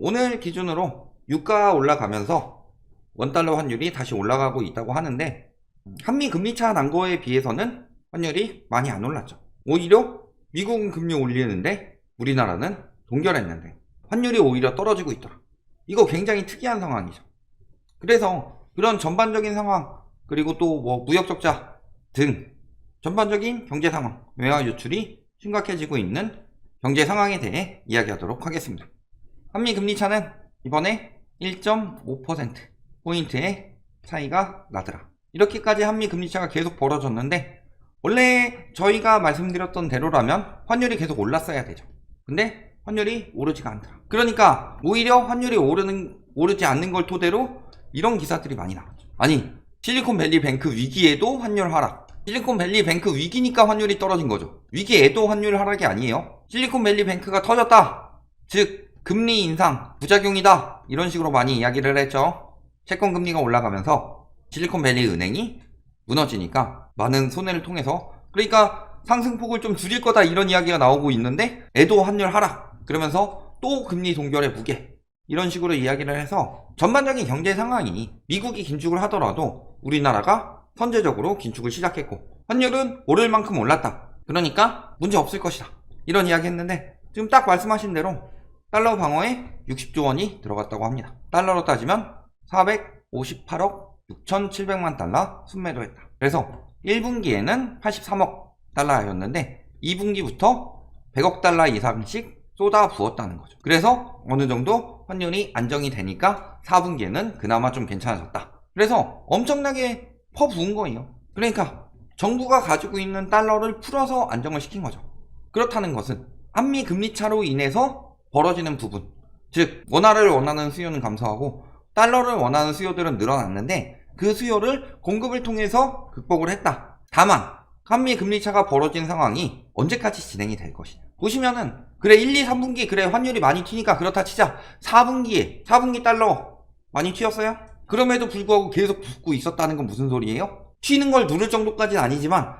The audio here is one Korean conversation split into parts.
오늘 기준으로 유가 올라가면서 원달러 환율이 다시 올라가고 있다고 하는데, 한미 금리차 난 거에 비해서는 환율이 많이 안 올랐죠. 오히려 미국은 금리 올리는데 우리나라는 동결했는데 환율이 오히려 떨어지고 있더라. 이거 굉장히 특이한 상황이죠. 그래서 그런 전반적인 상황, 그리고 또 뭐 무역 적자 등 전반적인 경제 상황, 외화 유출이 심각해지고 있는 경제 상황에 대해 이야기하도록 하겠습니다. 한미 금리 차는 이번에 1.5%포인트의 차이가 나더라. 이렇게까지 한미 금리 차가 계속 벌어졌는데, 원래 저희가 말씀드렸던 대로라면 환율이 계속 올랐어야 되죠. 근데 환율이 오르지가 않더라. 그러니까 오히려 환율이 오르지 않는 걸 토대로 이런 기사들이 많이 나왔죠. 아니, 실리콘밸리 뱅크 위기에도 환율 하락. 실리콘밸리 뱅크 위기니까 환율이 떨어진 거죠. 위기에도 환율 하락이 아니에요. 실리콘밸리 뱅크가 터졌다, 즉 금리 인상 부작용이다, 이런 식으로 많이 이야기를 했죠. 채권 금리가 올라가면서 실리콘밸리 은행이 무너지니까 많은 손해를 통해서, 그러니까 상승폭을 좀 줄일 거다, 이런 이야기가 나오고 있는데 에도 환율 하락, 그러면서 또 금리 동결의 무게, 이런 식으로 이야기를 해서 전반적인 경제 상황이 미국이 긴축을 하더라도 우리나라가 선제적으로 긴축을 시작했고, 환율은 오를 만큼 올랐다, 그러니까 문제 없을 것이다, 이런 이야기 했는데, 지금 딱 말씀하신 대로 달러 방어에 60조 원이 들어갔다고 합니다. 달러로 따지면 458억 6,700만 달러 순매도 했다. 그래서 1분기에는 83억 달러였는데 2분기부터 100억 달러 이상씩 쏟아 부었다는 거죠. 그래서 어느 정도 환율이 안정이 되니까 4분기에는 그나마 좀 괜찮아졌다. 그래서 엄청나게 퍼부은 거예요. 그러니까 정부가 가지고 있는 달러를 풀어서 안정을 시킨 거죠. 그렇다는 것은 한미 금리 차로 인해서 벌어지는 부분, 즉 원화를 원하는 수요는 감소하고 달러를 원하는 수요들은 늘어났는데 그 수요를 공급을 통해서 극복을 했다. 다만 한미 금리차가 벌어진 상황이 언제까지 진행이 될 것이냐. 보시면은 그래 1, 2, 3분기 그래 환율이 많이 튀니까 그렇다 치자. 4분기 달러 많이 튀었어요? 그럼에도 불구하고 계속 붙고 있었다는 건 무슨 소리예요? 튀는 걸 누를 정도까지는 아니지만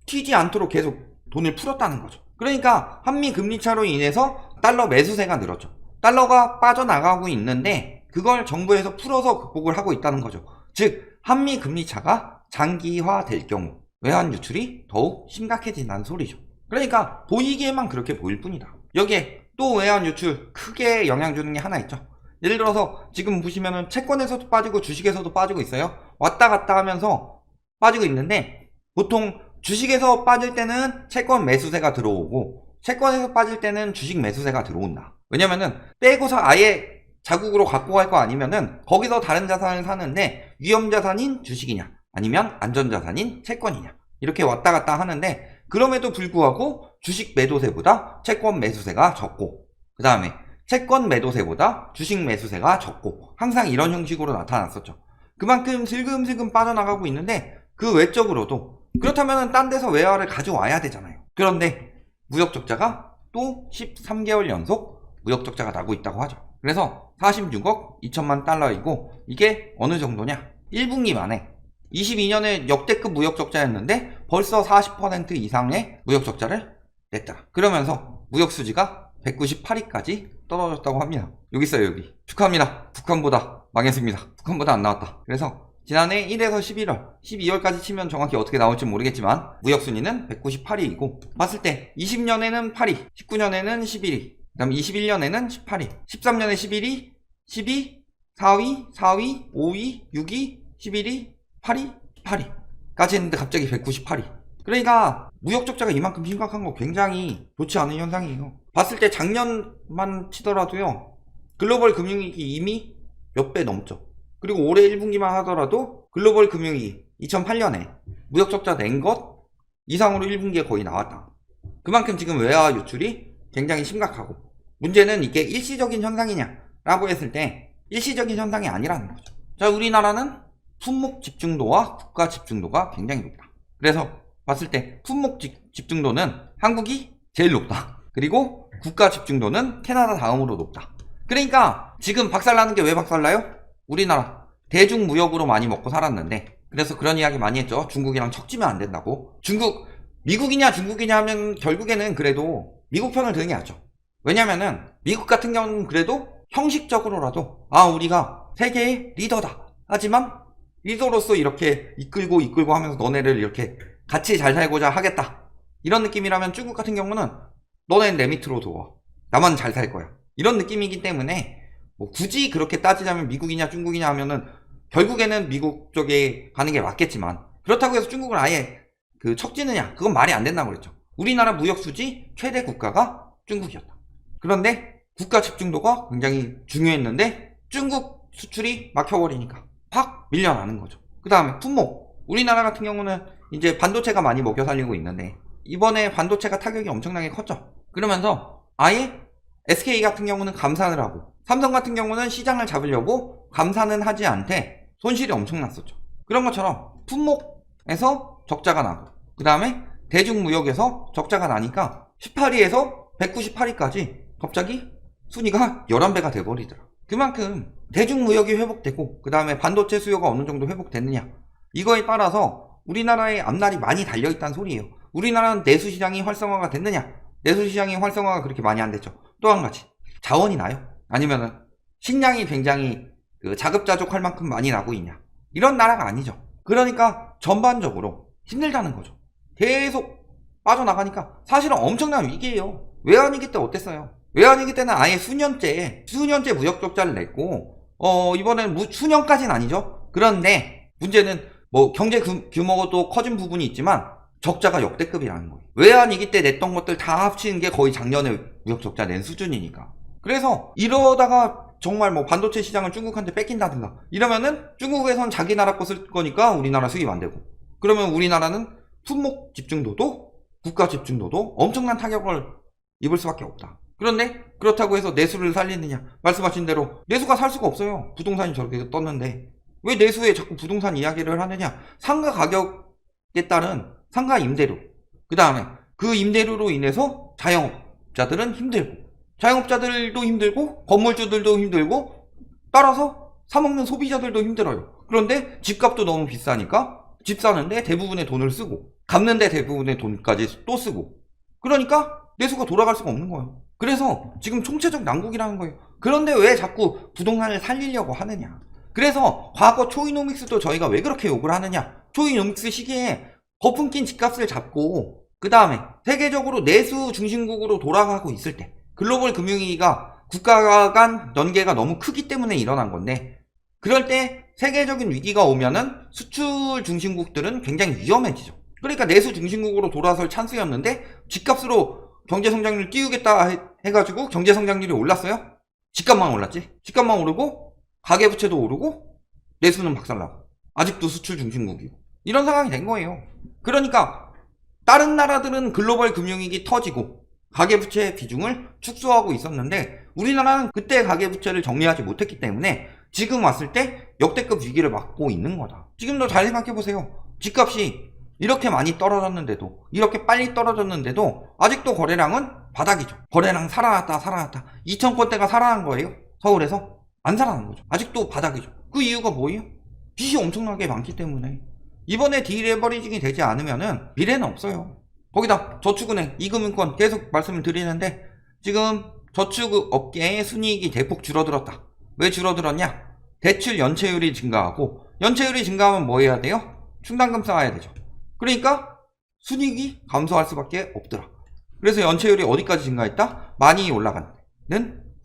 튀지 않도록 계속 돈을 풀었다는 거죠. 그러니까 한미 금리차로 인해서 달러 매수세가 늘었죠. 달러가 빠져나가고 있는데 그걸 정부에서 풀어서 극복을 하고 있다는 거죠. 즉 한미 금리차가 장기화될 경우 외환 유출이 더욱 심각해진다는 소리죠. 그러니까 보이기에만 그렇게 보일 뿐이다. 여기에 또 외환 유출 크게 영향 주는 게 하나 있죠. 예를 들어서 지금 보시면은 채권에서도 빠지고 주식에서도 빠지고 있어요. 왔다 갔다 하면서 빠지고 있는데, 보통 주식에서 빠질 때는 채권 매수세가 들어오고 채권에서 빠질 때는 주식 매수세가 들어온다. 왜냐면은 빼고서 아예 자국으로 갖고 갈 거 아니면은 거기서 다른 자산을 사는데 위험자산인 주식이냐 아니면 안전자산인 채권이냐, 이렇게 왔다 갔다 하는데, 그럼에도 불구하고 주식 매도세보다 채권 매수세가 적고, 그 다음에 채권 매도세보다 주식 매수세가 적고, 항상 이런 형식으로 나타났었죠. 그만큼 슬금슬금 빠져나가고 있는데 그 외적으로도 그렇다면 딴 데서 외화를 가져와야 되잖아요. 그런데 무역적자가 또 13개월 연속 무역적자가 나고 있다고 하죠. 그래서 46억 2천만 달러이고, 이게 어느 정도냐, 1분기 만에 22년에 역대급 무역적자였는데 벌써 40% 이상의 무역적자를 냈다. 그러면서 무역수지가 198위까지 떨어졌다고 합니다. 여기 있어요. 여기 축하합니다. 북한보다 망했습니다. 북한보다 안 나왔다. 그래서 지난해 1에서 11월 12월까지 치면 정확히 어떻게 나올지 모르겠지만 무역순위는 198위이고, 봤을 때 20년에는 8위, 19년에는 11위, 그 다음 21년에는 18위, 13년에 11위, 12위, 4위, 4위, 5위, 6위, 11위, 8위, 8위까지 했는데 갑자기 198위. 그러니까 무역적자가 이만큼 심각한 거 굉장히 좋지 않은 현상이에요. 봤을 때 작년만 치더라도요, 글로벌 금융위기 이미 몇 배 넘죠. 그리고 올해 1분기만 하더라도 글로벌 금융위기 2008년에 무역적자 낸 것 이상으로 1분기에 거의 나왔다. 그만큼 지금 외화 유출이 굉장히 심각하고, 문제는 이게 일시적인 현상이냐 라고 했을 때 일시적인 현상이 아니라는 거죠. 자, 우리나라는 품목 집중도와 국가 집중도가 굉장히 높다. 그래서 봤을 때 품목 집중도는 한국이 제일 높다. 그리고 국가 집중도는 캐나다 다음으로 높다. 그러니까 지금 박살나는 게 왜 박살나요? 우리나라 대중무역으로 많이 먹고 살았는데, 그래서 그런 이야기 많이 했죠. 중국이랑 척지면 안 된다고. 미국이냐 중국이냐 하면 결국에는 그래도 미국 편을 드는 게 낫죠. 왜냐면은 미국 같은 경우는 그래도 형식적으로라도 우리가 세계의 리더다. 하지만 리더로서 이렇게 이끌고 하면서 너네를 이렇게 같이 잘 살고자 하겠다. 이런 느낌이라면 중국 같은 경우는 너네는 내 밑으로 둬. 나만 잘 살 거야. 이런 느낌이기 때문에 뭐 굳이 그렇게 따지자면 미국이냐 중국이냐 하면은 결국에는 미국 쪽에 가는 게 맞겠지만 그렇다고 해서 중국을 아예 척지느냐? 그건 말이 안 된다고 그랬죠. 우리나라 무역수지 최대 국가가 중국이었다. 그런데 국가 집중도가 굉장히 중요했는데 중국 수출이 막혀버리니까 확 밀려나는 거죠. 그 다음에 품목. 우리나라 같은 경우는 이제 반도체가 많이 먹여 살리고 있는데 이번에 반도체가 타격이 엄청나게 컸죠. 그러면서 아예 SK 같은 경우는 감산을 하고 삼성 같은 경우는 시장을 잡으려고 감산은 하지 않되 손실이 엄청났었죠. 그런 것처럼 품목에서 적자가 나고 그 다음에 대중무역에서 적자가 나니까 18위에서 198위까지 갑자기 순위가 11배가 돼버리더라. 그만큼 대중무역이 회복되고 그 다음에 반도체 수요가 어느 정도 회복됐느냐 이거에 따라서 우리나라의 앞날이 많이 달려있다는 소리예요. 우리나라는 내수시장이 활성화가 됐느냐? 내수시장이 활성화가 그렇게 많이 안 됐죠. 또 한 가지 자원이 나요? 아니면은 식량이 굉장히 자급자족할 만큼 많이 나고 있냐? 이런 나라가 아니죠. 그러니까 전반적으로 힘들다는 거죠. 계속 빠져나가니까 사실은 엄청난 위기예요. 외환위기 때 어땠어요? 외환위기 때는 아예 수년째 무역 적자를 냈고 이번에는 수년까지는 아니죠. 그런데 문제는 뭐 경제 규모도 커진 부분이 있지만 적자가 역대급이라는 거예요. 외환위기 때 냈던 것들 다 합치는 게 거의 작년에 무역 적자 낸 수준이니까. 그래서 이러다가 정말 뭐 반도체 시장을 중국한테 뺏긴다든가 이러면은 중국에선 자기 나라 거 쓸 거니까 우리나라 수입 안 되고 그러면 우리나라는 품목 집중도도 국가 집중도도 엄청난 타격을 입을 수밖에 없다. 그런데 그렇다고 해서 내수를 살리느냐? 말씀하신 대로 내수가 살 수가 없어요. 부동산이 저렇게 떴는데 왜 내수에 자꾸 부동산 이야기를 하느냐? 상가 가격에 따른 상가 임대료 그 다음에 그 임대료로 인해서 자영업자들은 힘들고 자영업자들도 힘들고 건물주들도 힘들고 따라서 사먹는 소비자들도 힘들어요. 그런데 집값도 너무 비싸니까 집 사는데 대부분의 돈을 쓰고 갚는데 대부분의 돈까지 또 쓰고 그러니까 내수가 돌아갈 수가 없는 거예요. 그래서 지금 총체적 난국이라는 거예요. 그런데 왜 자꾸 부동산을 살리려고 하느냐? 그래서 과거 초이노믹스도 저희가 왜 그렇게 욕을 하느냐? 초이노믹스 시기에 거품 낀 집값을 잡고 그 다음에 세계적으로 내수 중심국으로 돌아가고 있을 때 글로벌 금융위기가 국가 간 연계가 너무 크기 때문에 일어난 건데 그럴 때 세계적인 위기가 오면은 수출 중심국들은 굉장히 위험해지죠. 그러니까 내수 중심국으로 돌아설 찬스였는데 집값으로 경제성장률을 띄우겠다 해가지고 경제성장률이 올랐어요? 집값만 올랐지. 집값만 오르고 가계부채도 오르고 내수는 박살나고 아직도 수출 중심국이고 이런 상황이 된 거예요. 그러니까 다른 나라들은 글로벌 금융위기 터지고 가계부채 비중을 축소하고 있었는데 우리나라는 그때 가계부채를 정리하지 못했기 때문에 지금 왔을 때 역대급 위기를 맞고 있는 거다. 지금도 잘 생각해보세요. 집값이 이렇게 많이 떨어졌는데도 이렇게 빨리 떨어졌는데도 아직도 거래량은 바닥이죠. 거래량 살아났다 2,000건대가 살아난 거예요. 서울에서 안 살아난 거죠. 아직도 바닥이죠. 그 이유가 뭐예요? 빚이 엄청나게 많기 때문에 이번에 디레버리징이 되지 않으면은 미래는 없어요. 거기다 저축은행, 이금융권 계속 말씀을 드리는데 지금 저축업계의 순이익이 대폭 줄어들었다. 왜 줄어들었냐? 대출 연체율이 증가하고 연체율이 증가하면 뭐 해야 돼요? 충당금 쌓아야 되죠. 그러니까 순이익이 감소할 수밖에 없더라. 그래서 연체율이 어디까지 증가했다? 많이 올라가는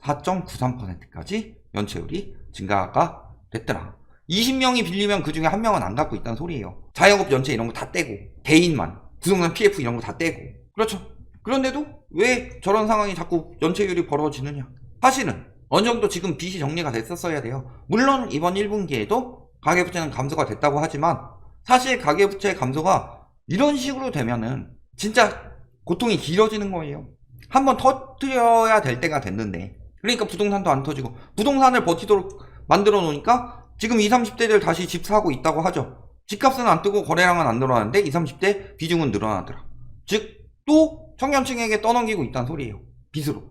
4.93%까지 연체율이 증가가 됐더라. 20명이 빌리면 그 중에 1명은 안 갚고 있다는 소리예요. 자영업 연체 이런 거 다 떼고 개인만 부동산 PF 이런 거 다 떼고 그렇죠. 그런데도 왜 저런 상황이 자꾸 연체율이 벌어지느냐? 사실은 어느 정도 지금 빚이 정리가 됐었어야 돼요. 물론 이번 1분기에도 가계부채는 감소가 됐다고 하지만 사실 가계부채 감소가 이런 식으로 되면은 진짜 고통이 길어지는 거예요. 한번 터뜨려야 될 때가 됐는데 그러니까 부동산도 안 터지고 부동산을 버티도록 만들어 놓으니까 지금 20, 30대들 다시 집 사고 있다고 하죠. 집값은 안 뜨고 거래량은 안 늘어나는데 20, 30대 비중은 늘어나더라. 즉 또 청년층에게 떠넘기고 있다는 소리예요. 빚으로.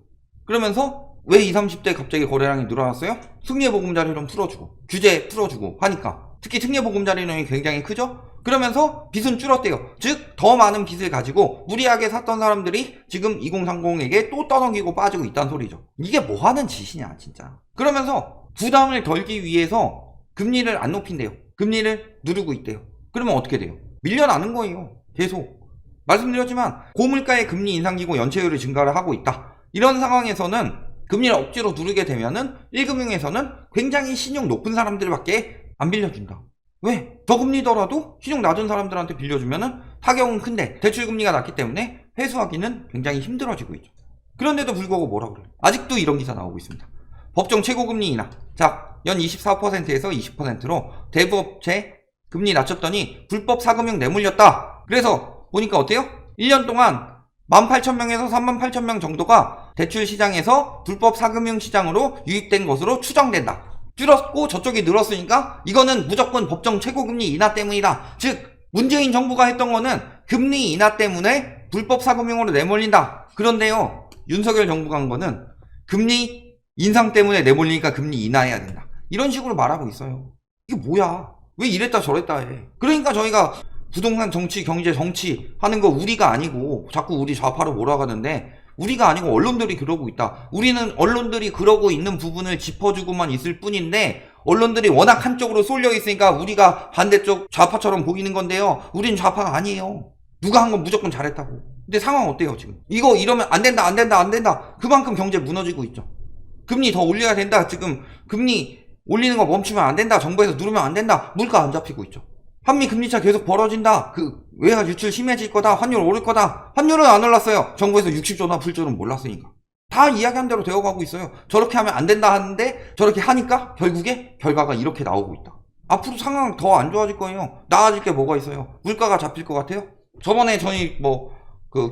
그러면서 왜 20, 30대 갑자기 거래량이 늘어났어요? 승리의 보금자리 좀 풀어주고 규제 풀어주고 하니까 특히 특례보금자리론이 굉장히 크죠? 그러면서 빚은 줄었대요. 즉 더 많은 빚을 가지고 무리하게 샀던 사람들이 지금 2030에게 또 떠넘기고 빠지고 있다는 소리죠. 이게 뭐 하는 짓이냐 진짜. 그러면서 부담을 덜기 위해서 금리를 안 높인대요. 금리를 누르고 있대요. 그러면 어떻게 돼요? 밀려나는 거예요. 계속. 말씀드렸지만 고물가의 금리 인상기고 연체율이 증가를 하고 있다. 이런 상황에서는 금리를 억지로 누르게 되면은 1금융에서는 굉장히 신용 높은 사람들밖에 안 빌려준다. 왜? 저금리더라도 신용 낮은 사람들한테 빌려주면은 타격은 큰데 대출금리가 낮기 때문에 회수하기는 굉장히 힘들어지고 있죠. 그런데도 불구하고 뭐라 그래요? 아직도 이런 기사 나오고 있습니다. 법정 최고금리 인하. 자, 연 24%에서 20%로 대부업체 금리 낮췄더니 불법 사금융 내몰렸다. 그래서 보니까 어때요? 1년 동안 18,000명에서 38,000명 정도가 대출 시장에서 불법 사금융 시장으로 유입된 것으로 추정된다. 줄었고 저쪽이 늘었으니까 이거는 무조건 법정 최고금리 인하 때문이다. 즉 문재인 정부가 했던 거는 금리 인하 때문에 불법 사금융으로 내몰린다. 그런데요, 윤석열 정부가 한 거는 금리 인상 때문에 내몰리니까 금리 인하해야 된다. 이런 식으로 말하고 있어요. 이게 뭐야? 왜 이랬다 저랬다 해. 그러니까 저희가 부동산 정치, 경제 정치 하는 거 우리가 아니고 자꾸 우리 좌파로 몰아가는데 우리가 아니고 언론들이 그러고 있다. 우리는 언론들이 그러고 있는 부분을 짚어주고만 있을 뿐인데 언론들이 워낙 한쪽으로 쏠려 있으니까 우리가 반대쪽 좌파처럼 보이는 건데요. 우린 좌파가 아니에요. 누가 한 건 무조건 잘했다고. 근데 상황 어때요 지금? 이거 이러면 안 된다 안 된다 안 된다. 그만큼 경제 무너지고 있죠. 금리 더 올려야 된다. 지금 금리 올리는 거 멈추면 안 된다. 정부에서 누르면 안 된다. 물가 안 잡히고 있죠. 한미 금리차 계속 벌어진다. 외화 유출 심해질 거다. 환율 오를 거다. 환율은 안 올랐어요. 정부에서 60조나 풀 줄은 몰랐으니까. 다 이야기한 대로 되어가고 있어요. 저렇게 하면 안 된다 하는데 저렇게 하니까 결국에 결과가 이렇게 나오고 있다. 앞으로 상황 더 안 좋아질 거예요. 나아질 게 뭐가 있어요? 물가가 잡힐 것 같아요? 저번에 저희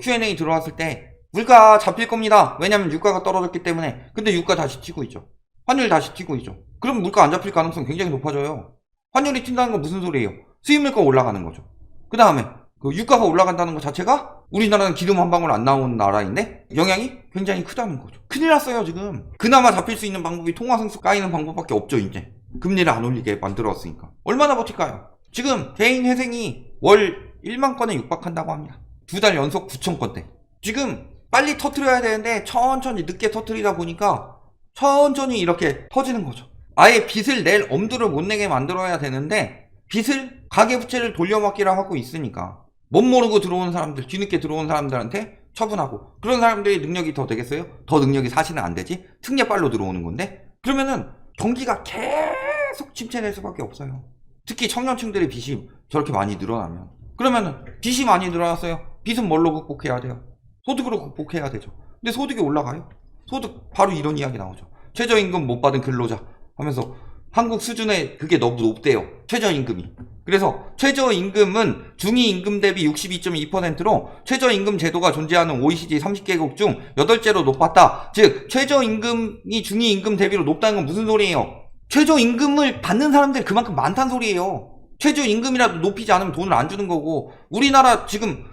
Q&A 들어왔을 때 물가 잡힐 겁니다. 왜냐면 유가가 떨어졌기 때문에. 근데 유가 다시 튀고 있죠. 환율 다시 튀고 있죠. 그럼 물가 안 잡힐 가능성 굉장히 높아져요. 환율이 튄다는 건 무슨 소리예요? 수입물가 올라가는 거죠. 그 다음에 유가가 올라간다는 것 자체가 우리나라는 기름 한 방울 안 나오는 나라인데 영향이 굉장히 크다는 거죠. 큰일 났어요 지금. 그나마 잡힐 수 있는 방법이 통화승수 까이는 방법밖에 없죠. 이제 금리를 안 올리게 만들었으니까. 얼마나 버틸까요? 지금 개인 회생이 월 1만 건에 육박한다고 합니다. 2달 연속 9천 건대. 지금 빨리 터트려야 되는데 천천히 늦게 터트리다 보니까 천천히 이렇게 터지는 거죠. 아예 빚을 낼 엄두를 못 내게 만들어야 되는데 빚을 가계부채를 돌려막기라 하고 있으니까 못 모르고 들어오는 사람들, 뒤늦게 들어오는 사람들한테 처분하고. 그런 사람들이 능력이 더 되겠어요? 더 능력이 사실은 안 되지. 특례빨로 들어오는 건데 그러면은 경기가 계속 침체될 수밖에 없어요. 특히 청년층들의 빚이 저렇게 많이 늘어나면. 그러면은 빚이 많이 늘어났어요. 빚은 뭘로 극복해야 돼요? 소득으로 극복해야 되죠. 근데 소득이 올라가요? 소득 바로 이런 이야기 나오죠. 최저임금 못 받은 근로자 하면서 한국 수준에 그게 너무 높대요. 최저임금이. 그래서 최저임금은 중위임금 대비 62.2%로 최저임금 제도가 존재하는 OECD 30개국 중 8째로 높았다. 즉 최저임금이 중위임금 대비로 높다는 건 무슨 소리예요? 최저임금을 받는 사람들이 그만큼 많다는 소리예요. 최저임금이라도 높이지 않으면 돈을 안 주는 거고. 우리나라 지금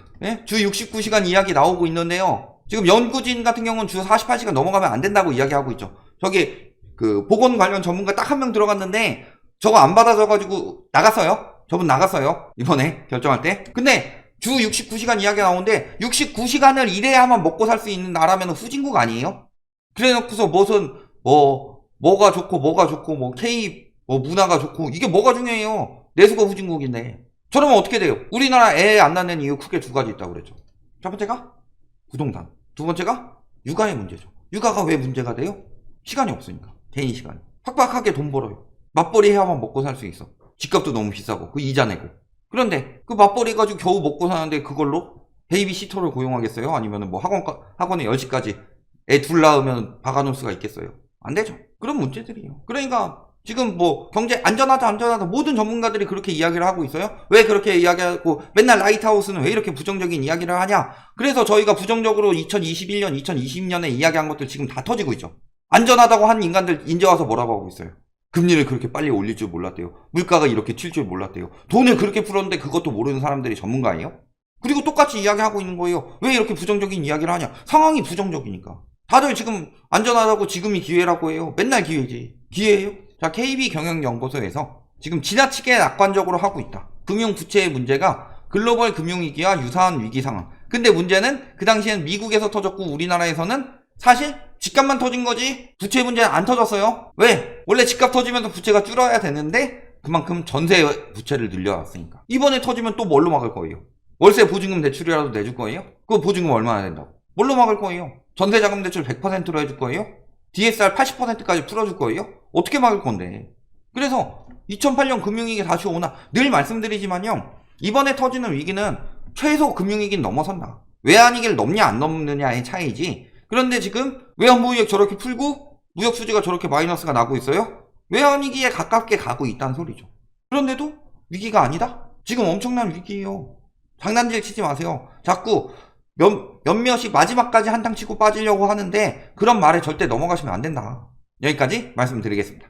주 69시간 이야기 나오고 있는데요. 지금 연구진 같은 경우는 주 48시간 넘어가면 안 된다고 이야기하고 있죠. 저기 보건 관련 전문가 딱 한 명 들어갔는데 저거 안 받아줘가지고 나갔어요. 저분 나갔어요. 이번에 결정할 때. 근데 주 69시간 이야기 나오는데 69시간을 일해야만 먹고 살 수 있는 나라면 후진국 아니에요? 그래 놓고서 무슨 뭐가 좋고 K 문화가 좋고 이게 뭐가 중요해요? 내수가 후진국인데. 저러면 어떻게 돼요? 우리나라 애 안 낳는 이유 크게 두 가지 있다고 그랬죠. 첫 번째가 부동산. 두 번째가 육아의 문제죠. 육아가 왜 문제가 돼요? 시간이 없으니까. 개인 시간. 팍팍하게 돈 벌어요. 맞벌이 해야만 먹고 살 수 있어. 집값도 너무 비싸고 그 이자 내고. 그런데 그 맞벌이 가지고 겨우 먹고 사는데 그걸로 베이비시터를 고용하겠어요? 아니면 학원에 10시까지 애 둘 낳으면 박아놓을 수가 있겠어요? 안 되죠. 그런 문제들이에요. 그러니까 지금 경제 안전하다 모든 전문가들이 그렇게 이야기를 하고 있어요. 왜 그렇게 이야기하고 맨날 라이트하우스는 왜 이렇게 부정적인 이야기를 하냐. 그래서 저희가 부정적으로 2021년 2020년에 이야기한 것들 지금 다 터지고 있죠. 안전하다고 한 인간들 이제 와서 뭐라고 하고 있어요? 금리를 그렇게 빨리 올릴 줄 몰랐대요. 물가가 이렇게 튈 줄 몰랐대요. 돈을 그렇게 풀었는데 그것도 모르는 사람들이 전문가예요? 그리고 똑같이 이야기하고 있는 거예요. 왜 이렇게 부정적인 이야기를 하냐. 상황이 부정적이니까. 다들 지금 안전하다고 지금이 기회라고 해요. 맨날 기회지. 기회예요? 자, KB경영연구소에서 지금 지나치게 낙관적으로 하고 있다. 금융부채의 문제가 글로벌 금융위기와 유사한 위기 상황. 근데 문제는 그 당시엔 미국에서 터졌고 우리나라에서는 사실 집값만 터진 거지 부채 문제는 안 터졌어요. 왜? 원래 집값 터지면서 부채가 줄어야 되는데 그만큼 전세 부채를 늘려놨으니까. 이번에 터지면 또 뭘로 막을 거예요? 월세 보증금 대출이라도 내줄 거예요? 그 보증금 얼마나 된다고? 뭘로 막을 거예요? 전세자금 대출 100%로 해줄 거예요? DSR 80%까지 풀어줄 거예요? 어떻게 막을 건데? 그래서 2008년 금융위기 다시 오나 늘 말씀드리지만요. 이번에 터지는 위기는 최소 금융위기는 넘어선다. 외환위기를 넘냐 안 넘느냐의 차이지. 그런데 지금 외환보유액 저렇게 풀고 무역수지가 저렇게 마이너스가 나고 있어요? 외환위기에 가깝게 가고 있다는 소리죠. 그런데도 위기가 아니다? 지금 엄청난 위기예요. 장난질 치지 마세요. 자꾸 몇몇이 마지막까지 한탕 치고 빠지려고 하는데 그런 말에 절대 넘어가시면 안 된다. 여기까지 말씀드리겠습니다.